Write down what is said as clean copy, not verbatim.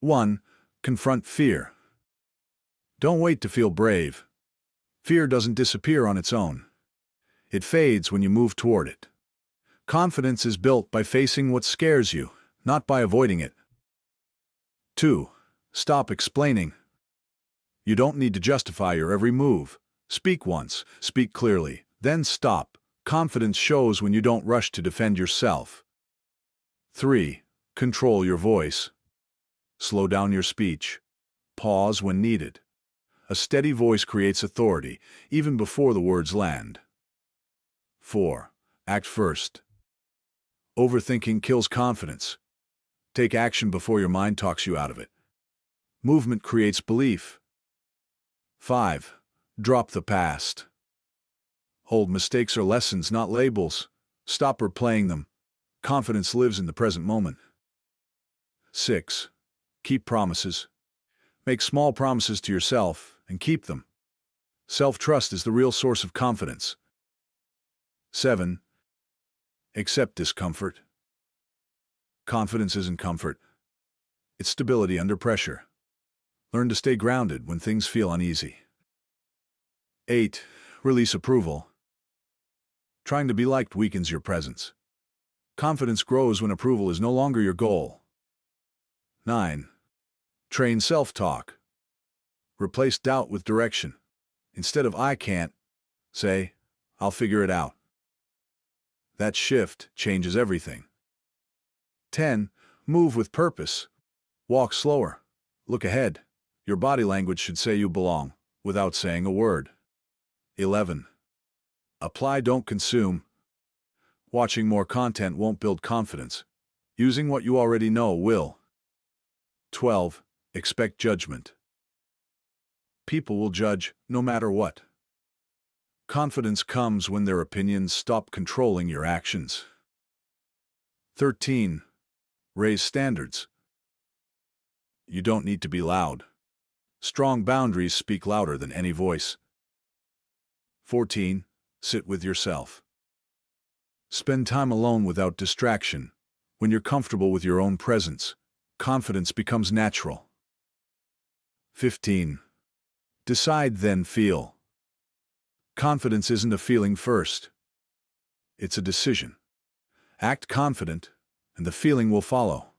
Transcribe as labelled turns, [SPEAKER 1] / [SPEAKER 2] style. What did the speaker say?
[SPEAKER 1] 1. Confront fear. Don't wait to feel brave. Fear doesn't disappear on its own. It fades when you move toward it. Confidence is built by facing what scares you, not by avoiding it. 2. Stop explaining. You don't need to justify your every move. Speak once, speak clearly, then stop. Confidence shows when you don't rush to defend yourself. 3. Control your voice. Slow down your speech. Pause when needed. A steady voice creates authority, even before the words land. 4. Act first. Overthinking kills confidence. Take action before your mind talks you out of it. Movement creates belief. 5. Drop the past. Old mistakes are lessons, not labels. Stop replaying them. Confidence lives in the present moment. 6. Keep promises. Make small promises to yourself and keep them. Self-trust is the real source of confidence. 7. Accept discomfort. Confidence isn't comfort. It's stability under pressure. Learn to stay grounded when things feel uneasy. 8. Release approval. Trying to be liked weakens your presence. Confidence grows when approval is no longer your goal. 9. Train self-talk. Replace doubt with direction. Instead of "I can't," say, "I'll figure it out." That shift changes everything. 10. Move with purpose. Walk slower. Look ahead. Your body language should say you belong, without saying a word. 11. Apply, don't consume. Watching more content won't build confidence. Using what you already know will. 12. Expect judgment. People will judge, no matter what. Confidence comes when their opinions stop controlling your actions. 13. Raise standards. You don't need to be loud. Strong boundaries speak louder than any voice. 14. Sit with yourself. Spend time alone without distraction. When you're comfortable with your own presence, confidence becomes natural. 15. Decide, then feel. Confidence isn't a feeling first. It's a decision. Act confident, and the feeling will follow.